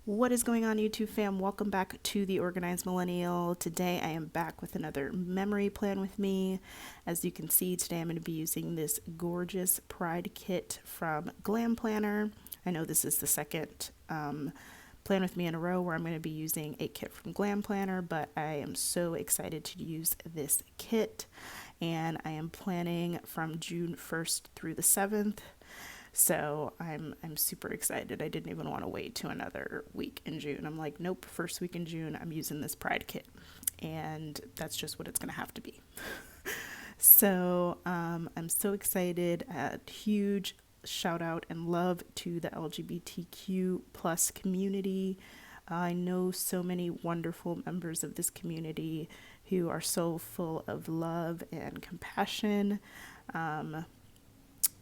What is going on, YouTube fam? Welcome back to the Organized Millennial. Today I am back with another memory plan with me. As you can see, today I'm going to be using this gorgeous Pride kit from Glam Planner. I know this is the second plan with me in a row where I'm going to be using a kit from Glam Planner, but I am so excited to use this kit, and I am planning from June 1st through the 7th. So I'm super excited. I didn't even want to wait to another week in June. I'm like, nope, first week in June, I'm using this Pride kit. And that's just what it's going to have to be. So I'm so excited. A huge shout out and love to the LGBTQ plus community. I know so many wonderful members of this community who are so full of love and compassion.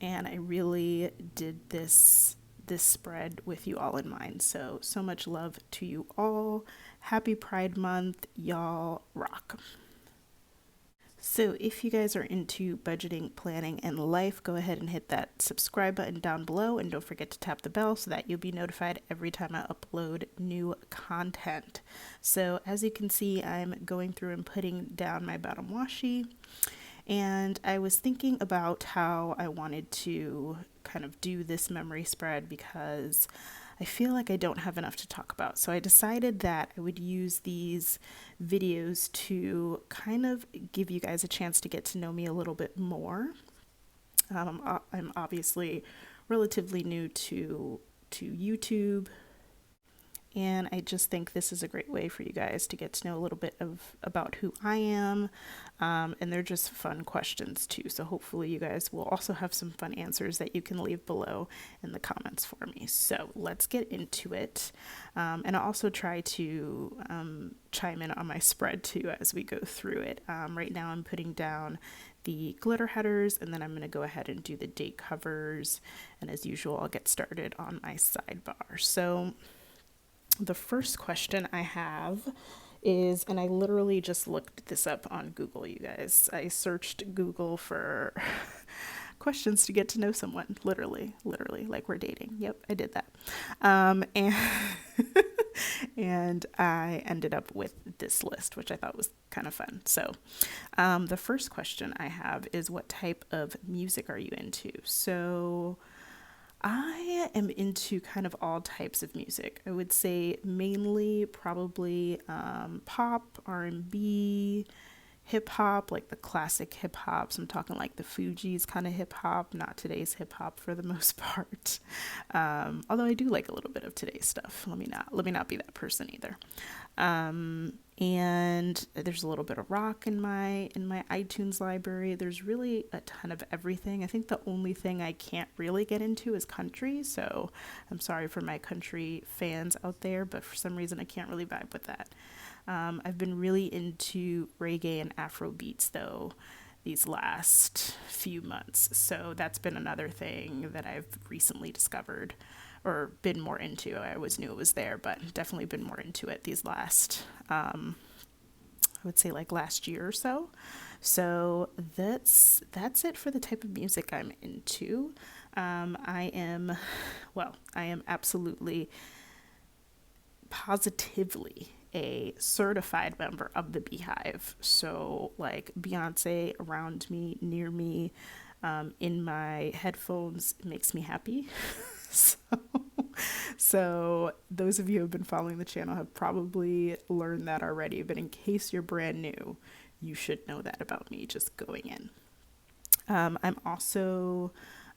And I really did this spread with you all in mind. So much love to you all. Happy Pride Month. Y'all rock. So if you guys are into budgeting, planning, and life, go ahead and hit that subscribe button down below, and don't forget to tap the bell so that you'll be notified every time I upload new content. So as you can see, I'm going through and putting down my bottom washi. And I was thinking about how I wanted to kind of do this memory spread because I feel like I don't have enough to talk about. So I decided that I would use these videos to kind of give you guys a chance to get to know me a little bit more. I'm obviously relatively new to YouTube, and I just think this is a great way for you guys to get to know a little bit about who I am. And they're just fun questions too. So hopefully you guys will also have some fun answers that you can leave below in the comments for me. So let's get into it. And I'll also try to chime in on my spread too as we go through it. Right now I'm putting down the glitter headers, and then I'm going to go ahead and do the date covers. And as usual, I'll get started on my sidebar. So the first question I have is, and I literally just looked this up on Google, you guys. I searched Google for questions to get to know someone, literally, like we're dating. Yep, I did that. And and I ended up with this list, which I thought was kind of fun. So the first question I have is, what type of music are you into? So I am into kind of all types of music. I would say mainly probably pop, R&B, hip hop, like the classic hip hops. I'm talking like the Fugees kind of hip hop, not today's hip hop for the most part. Although I do like a little bit of today's stuff. Let me not be that person either. And there's a little bit of rock in my iTunes library. There's really a ton of everything. I think the only thing I can't really get into is country, so I'm sorry for my country fans out there, but for some reason I can't really vibe with that. I've been really into reggae and Afro beats though these last few months, so that's been another thing that I've recently discovered or been more into. I always knew it was there, but definitely been more into it these last, I would say like last year or so. So that's it for the type of music I'm into. I am absolutely positively a certified member of the Beehive. So like Beyonce around me, near me, in my headphones, makes me happy. so, so those of you who have been following the channel have probably learned that already, but in case you're brand new, you should know that about me just going in. I'm also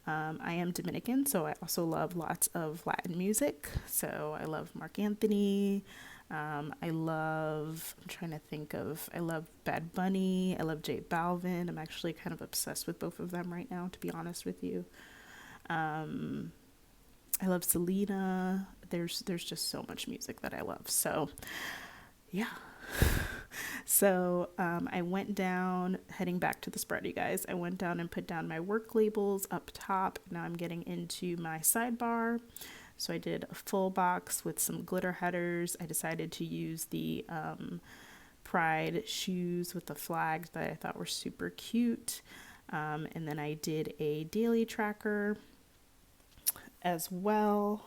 I am Dominican, so I also love lots of Latin music. So I love Mark Anthony. I love Bad Bunny. I love J Balvin. I'm actually kind of obsessed with both of them right now, to be honest with you. I love Selena. There's just so much music that I love. So yeah. So I went down, heading back to the spread, you guys. I went down and put down my work labels up top. Now I'm getting into my sidebar. So I did a full box with some glitter headers. I decided to use the Pride shoes with the flags that I thought were super cute. And then I did a daily tracker as well.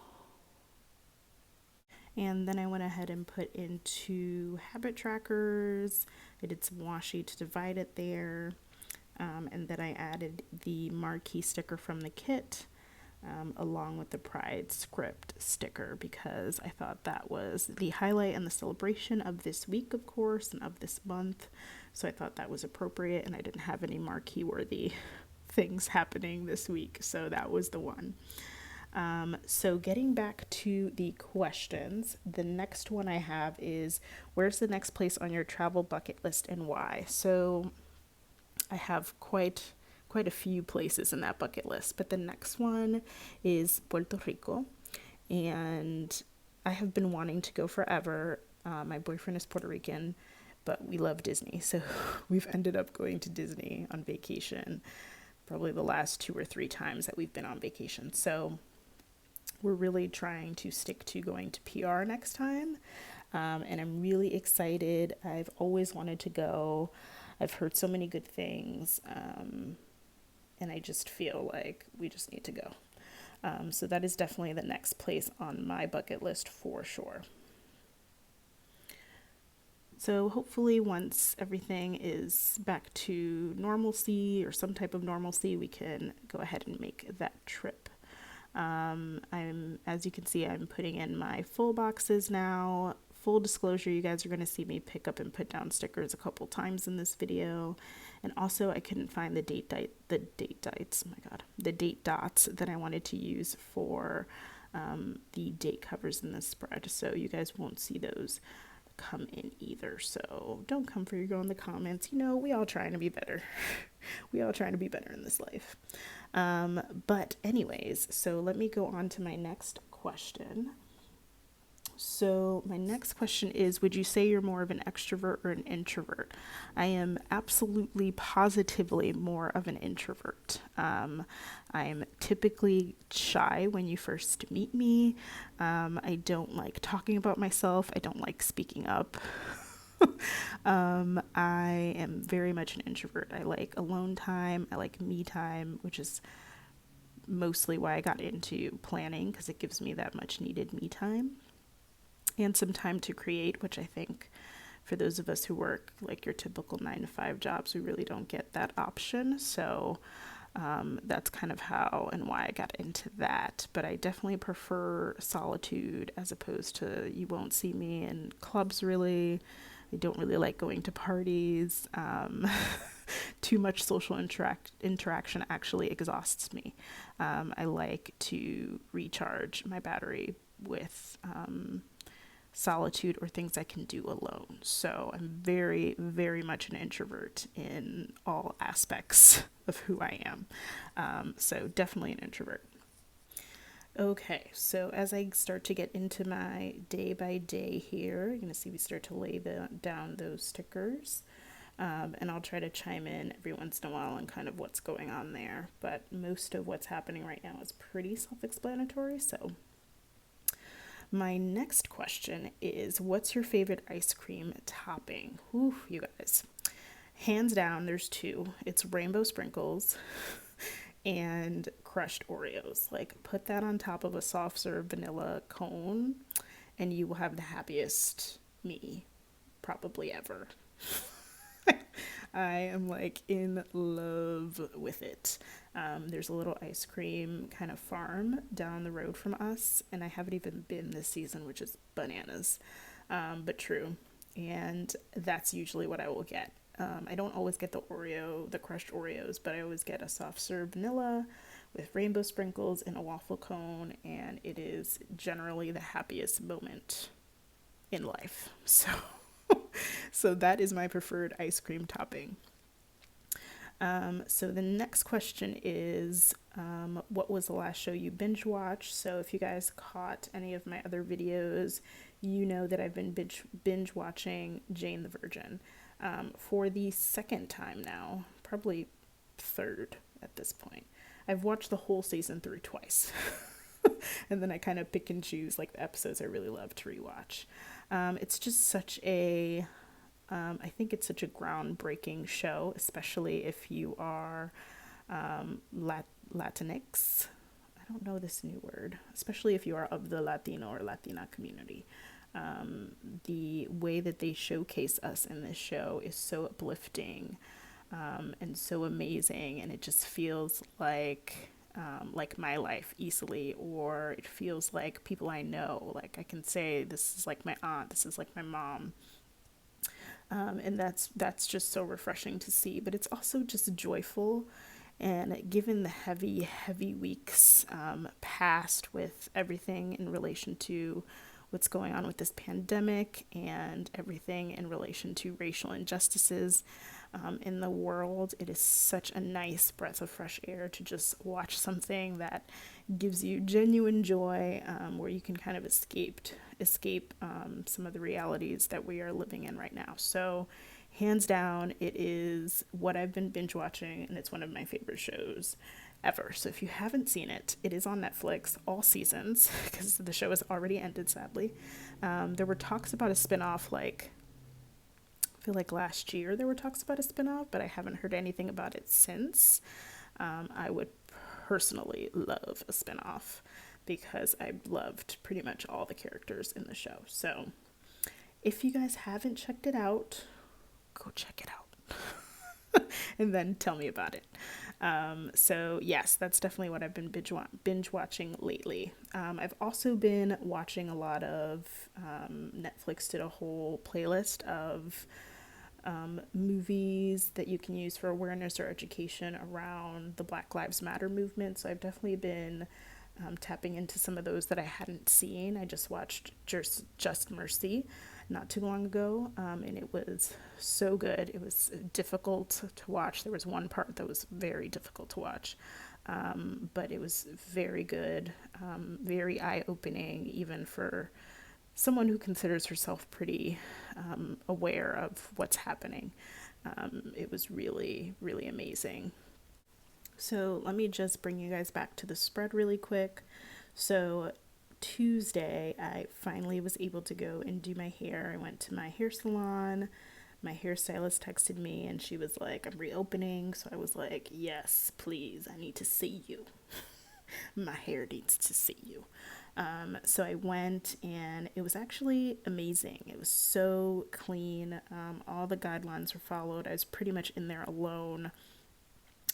And then I went ahead and put into habit trackers. I did some washi to divide it there. And then I added the marquee sticker from the kit, along with the Pride script sticker, because I thought that was the highlight and the celebration of this week, of course, and of this month. So I thought that was appropriate, and I didn't have any marquee worthy things happening this week, so that was the one. So getting back to the questions, the next one I have is, where's the next place on your travel bucket list and why? So I have quite a few places in that bucket list, but the next one is Puerto Rico, and I have been wanting to go forever. My boyfriend is Puerto Rican, but we love Disney, so we've ended up going to Disney on vacation probably the last 2 or 3 times that we've been on vacation. So we're really trying to stick to going to PR next time, and I'm really excited. I've always wanted to go. I've heard so many good things, and I just feel like we just need to go. So that is definitely the next place on my bucket list for sure. So hopefully once everything is back to normalcy or some type of normalcy, we can go ahead and make that trip. As you can see, I'm putting in my full boxes now. Full disclosure, you guys are going to see me pick up and put down stickers a couple times in this video. And also I couldn't find the date dots that I wanted to use for the date covers in this spread. So you guys won't see those come in either. So don't come for your girl in the comments. You know, we all trying to be better. We all trying to be better in this life. But anyways, so let me go on to my next question. So my next question is, would you say you're more of an extrovert or an introvert? I am absolutely positively more of an introvert. I'm typically shy when you first meet me. I don't like talking about myself. I don't like speaking up. I am very much an introvert. I like alone time. I like me time, which is mostly why I got into planning, because it gives me that much needed me time and some time to create, which I think for those of us who work like your typical 9-to-5 jobs, we really don't get that option. So that's kind of how and why I got into that. But I definitely prefer solitude as opposed to, you won't see me in clubs really. I don't really like going to parties. Too much social interaction actually exhausts me. I like to recharge my battery with solitude or things I can do alone. So I'm very, very much an introvert in all aspects of who I am. So definitely an introvert. Okay, so as I start to get into my day by day here, you're going to see we start to lay down those stickers. And I'll try to chime in every once in a while on kind of what's going on there. But most of what's happening right now is pretty self-explanatory. So my next question is, what's your favorite ice cream topping? Whew, you guys. Hands down, there's 2. It's rainbow sprinkles and crushed Oreos. Like, put that on top of a soft serve vanilla cone and you will have the happiest me probably ever. I am like in love with it. There's a little ice cream kind of farm down the road from us, and I haven't even been this season, which is bananas, but true. And that's usually what I will get. I don't always get the crushed Oreos, but I always get a soft serve vanilla with rainbow sprinkles and a waffle cone, and it is generally the happiest moment in life. So that is my preferred ice cream topping. So the next question is, what was the last show you binge watched? So if you guys caught any of my other videos, you know that I've been binge watching Jane the Virgin for the second time now, probably third at this point. I've watched the whole season through twice. And then I kind of pick and choose like the episodes I really love to rewatch. It's just such a, I think it's such a groundbreaking show, especially if you are Latinx. I don't know this new word, especially if you are of the Latino or Latina community. The way that they showcase us in this show is so uplifting, and so amazing, and it just feels like my life easily, or it feels like people I know. Like I can say, this is like my aunt, this is like my mom, and that's just so refreshing to see. But it's also just joyful, and given the heavy weeks past with everything in relation to what's going on with this pandemic and everything in relation to racial injustices in the world, it is such a nice breath of fresh air to just watch something that gives you genuine joy, where you can kind of escape some of the realities that we are living in right now. So hands down, it is what I've been binge watching, and it's one of my favorite shows ever. So if you haven't seen it, it is on Netflix, all seasons, because the show has already ended, sadly. There were talks about a spinoff, like, I feel like last year there were talks about a spinoff, but I haven't heard anything about it since. I would personally love a spinoff because I loved pretty much all the characters in the show. So if you guys haven't checked it out, go check it out and then tell me about it. So yes, that's definitely what I've been binge watching lately. I've also been watching a lot of, Netflix did a whole playlist of movies that you can use for awareness or education around the Black Lives Matter movement. So I've definitely been tapping into some of those that I hadn't seen. I just watched Just Mercy not too long ago, and it was so good. It was difficult to watch. There was one part that was very difficult to watch, but it was very good, very eye-opening, even for someone who considers herself pretty aware of what's happening. It was really, really amazing. So let me just bring you guys back to the spread really quick. So Tuesday, I finally was able to go and do my hair. I went to my hair salon. My hairstylist texted me and she was like, I'm reopening. So I was like, yes, please, I need to see you. My hair needs to see you. So I went and it was actually amazing. It was so clean. All the guidelines were followed. I was pretty much in there alone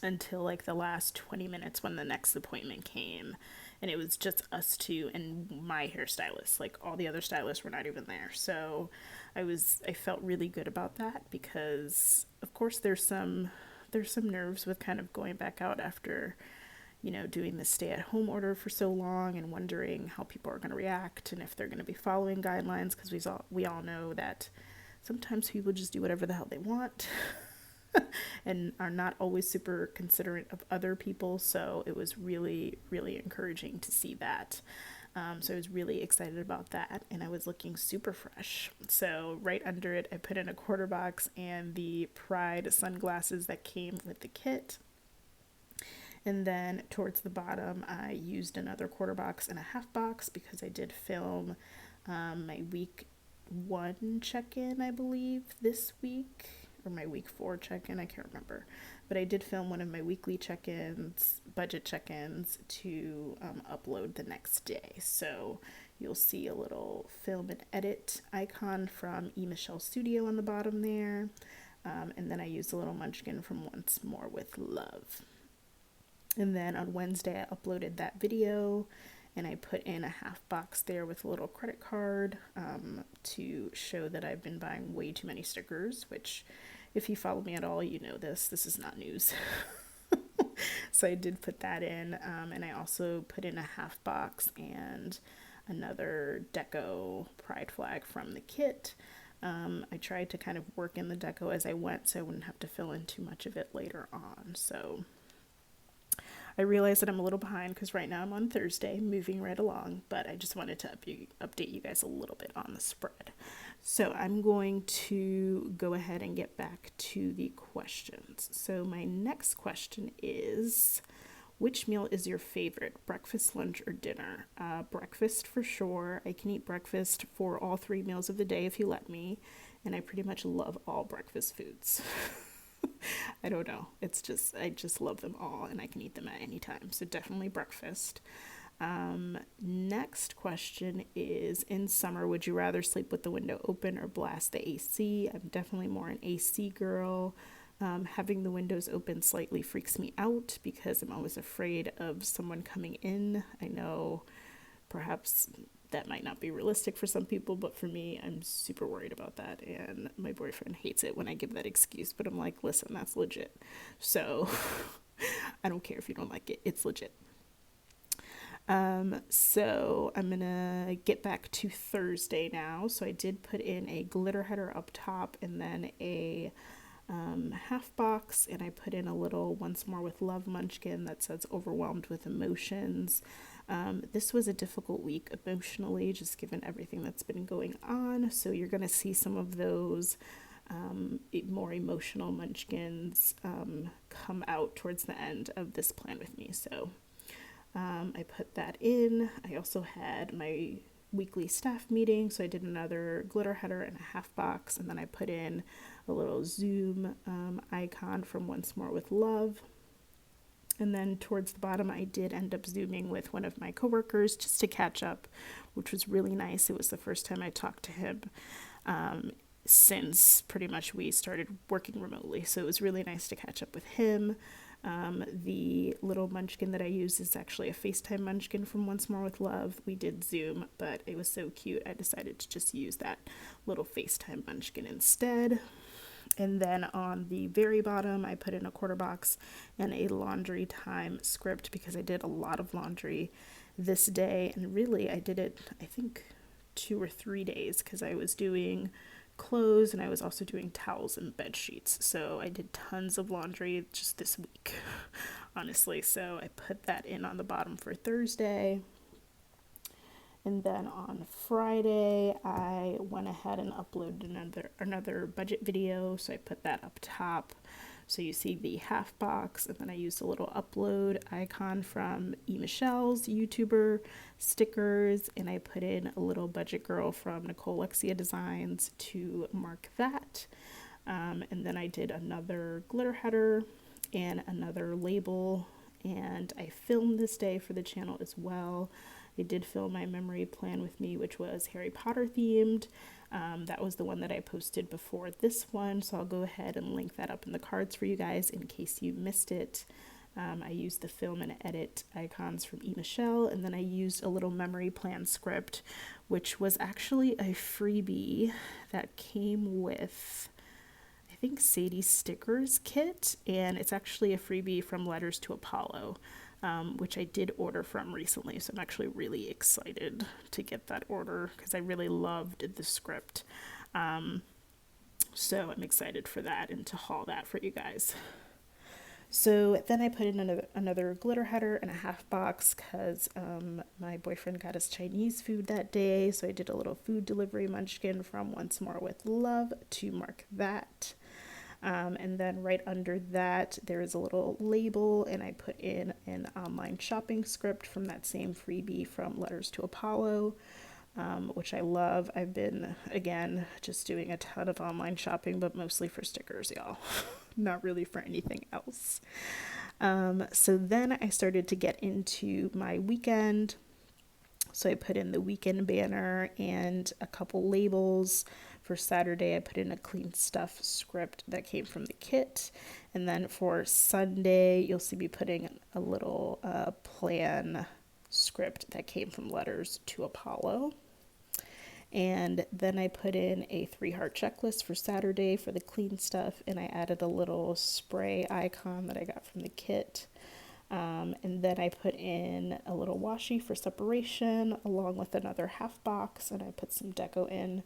until like the last 20 minutes when the next appointment came, and it was just us two and my hairstylist. Like all the other stylists were not even there. So I felt really good about that, because of course there's some nerves with kind of going back out after, doing the stay at home order for so long, and wondering how people are going to react and if they're going to be following guidelines, because we all know that sometimes people just do whatever the hell they want and are not always super considerate of other people. So it was really, really encouraging to see that. So I was really excited about that, and I was looking super fresh. So right under it, I put in a quarter box and the Pride sunglasses that came with the kit. And then towards the bottom, I used another quarter box and a half box because I did film my week 1 check-in, I believe, this week, or my week 4 check-in, I can't remember. But I did film one of my weekly check-ins, budget check-ins, to upload the next day. So you'll see a little film and edit icon from Michelle Studio on the bottom there. And then I used a little munchkin from Once More with Love. And then on Wednesday, I uploaded that video, and I put in a half box there with a little credit card to show that I've been buying way too many stickers, which if you follow me at all, you know this is not news. So I did put that in, and I also put in a half box and another deco pride flag from the kit. I tried to kind of work in the deco as I went so I wouldn't have to fill in too much of it later on. So I realize that I'm a little behind because right now I'm on Thursday, moving right along, but I just wanted to update you guys a little bit on the spread. So I'm going to go ahead and get back to the questions. So my next question is, which meal is your favorite, breakfast, lunch, or dinner? Breakfast for sure. I can eat breakfast for all 3 meals of the day if you let me, and I pretty much love all breakfast foods. I don't know. I just love them all and I can eat them at any time. So definitely breakfast. Next question is, in summer, would you rather sleep with the window open or blast the AC? I'm definitely more an AC girl. Having the windows open slightly freaks me out because I'm always afraid of someone coming in. I know perhaps that might not be realistic for some people, but for me, I'm super worried about that. And my boyfriend hates it when I give that excuse, but I'm like, listen, that's legit. So I don't care if you don't like it, it's legit. So I'm gonna get back to Thursday now. So I did put in a glitter header up top and then a half box, and I put in a little Once More with Love munchkin that says overwhelmed with emotions. This was a difficult week emotionally, just given everything that's been going on. So you're gonna see some of those more emotional munchkins come out towards the end of this plan with me. So I put that in. I also had my weekly staff meeting, so I did another glitter header and a half box, and then I put in a little Zoom icon from Once More with Love. And then towards the bottom, I did end up Zooming with one of my coworkers just to catch up, which was really nice. It was the first time I talked to him since pretty much we started working remotely, so it was really nice to catch up with him. The little munchkin that I use is actually a FaceTime munchkin from Once More with Love. We did Zoom, but it was so cute, I decided to just use that little FaceTime munchkin instead. And then on the very bottom, I put in a quarter box and a laundry time script because I did a lot of laundry this day. And really, I did it, I think, 2 or 3 days because I was doing clothes and I was also doing towels and bed sheets. So I did tons of laundry just this week, honestly. So I put that in on the bottom for Thursday. And then on Friday, I went ahead and uploaded another budget video. So I put that up top. So you see the half box, and then I used a little upload icon from Michelle's YouTuber stickers, and I put in a little budget girl from Nicole Lexia Designs to mark that. And then I did another glitter header and another label, and I filmed this day for the channel as well. I did film my memory plan with me, which was Harry Potter themed. That was the one that I posted before this one, so I'll go ahead and link that up in the cards for you guys in case you missed it. I used the film and edit icons from Michelle, and then I used a little memory plan script, which was actually a freebie that came with, I think, Sadie's stickers kit, and it's actually a freebie from Letters to Apollo. Which I did order from recently, so I'm actually really excited to get that order because I really loved the script. So I'm excited for that and to haul that for you guys. So then I put in another glitter header and a half box because my boyfriend got us Chinese food that day, so I did a little food delivery munchkin from Once More with Love to mark that. And then right under that, there is a little label, and I put in an online shopping script from that same freebie from Letters to Apollo, which I love. I've been, again, just doing a ton of online shopping, but mostly for stickers, y'all. Not really for anything else. So then I started to get into my weekend. So I put in the weekend banner and a couple labels. For Saturday, I put in a clean stuff script that came from the kit. And then for Sunday, you'll see me putting a little plan script that came from Letters to Apollo. And then I put in a 3-heart checklist for Saturday for the clean stuff. And I added a little spray icon that I got from the kit. And then I put in a little washi for separation along with another half box. And I put some deco in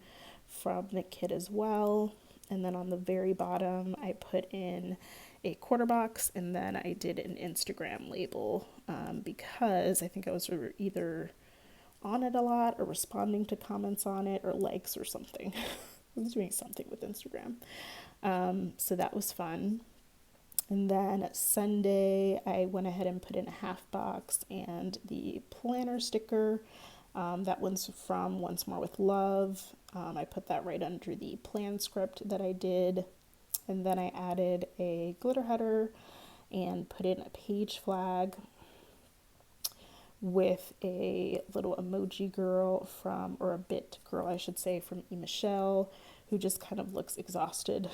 from the kit as well. And then on the very bottom, I put in a quarter box, and then I did an Instagram label because I think I was either on it a lot or responding to comments on it or likes or something. I was doing something with Instagram. So that was fun. And then Sunday, I went ahead and put in a half box and the planner sticker. That one's from Once More with Love. I put that right under the plan script that I did. And then I added a glitter header and put in a page flag with a little emoji girl from, or a bit girl, I should say, from Michelle, who just kind of looks exhausted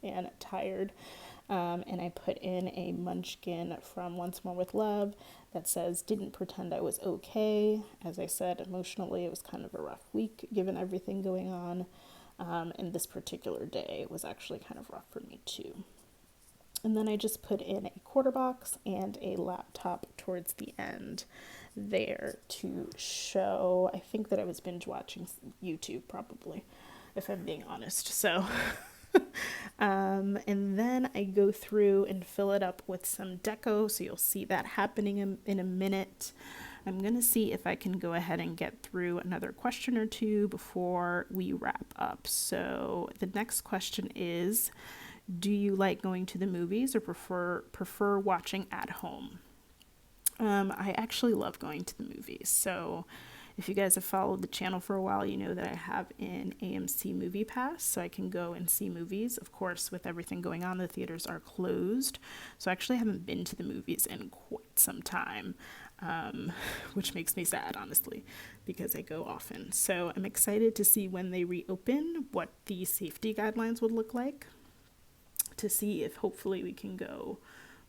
and tired. And I put in a munchkin from Once More with Love that says, didn't pretend I was okay. As I said, emotionally, it was kind of a rough week given everything going on. And this particular day was actually kind of rough for me too. And then I just put in a quarter box and a laptop towards the end there to show, I think that I was binge watching YouTube probably, if I'm being honest. So, and then I go through and fill it up with some deco. So you'll see that happening in a minute. I'm going to see if I can go ahead and get through another question or two before we wrap up. So the next question is, do you like going to the movies or prefer watching at home? I actually love going to the movies. So if you guys have followed the channel for a while, you know that I have an AMC movie pass, so I can go and see movies. Of course, with everything going on, the theaters are closed. So I actually haven't been to the movies in quite some time, which makes me sad, honestly, because I go often. So I'm excited to see when they reopen, what the safety guidelines would look like, to see if hopefully we can go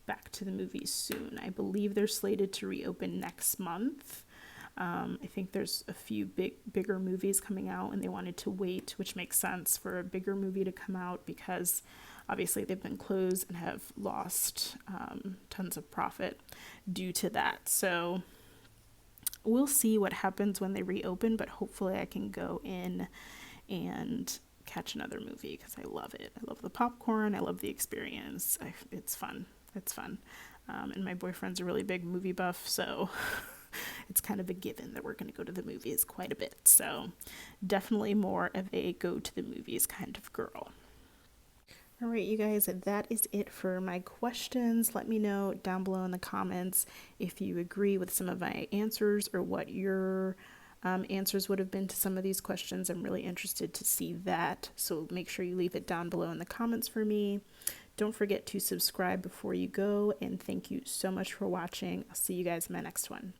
back to the movies soon. I believe they're slated to reopen next month. I think there's a few bigger movies coming out, and they wanted to wait, which makes sense for a bigger movie to come out because obviously they've been closed and have lost tons of profit due to that. So we'll see what happens when they reopen, but hopefully I can go in and catch another movie because I love it. I love the popcorn. I love the experience. It's fun. It's fun. And my boyfriend's a really big movie buff, so it's kind of a given that we're going to go to the movies quite a bit. So definitely more of a go to the movies kind of girl. All right, you guys, that is it for my questions. Let me know down below in the comments if you agree with some of my answers or what your answers would have been to some of these questions. I'm really interested to see that. So make sure you leave it down below in the comments for me. Don't forget to subscribe before you go. And thank you so much for watching. I'll see you guys in my next one.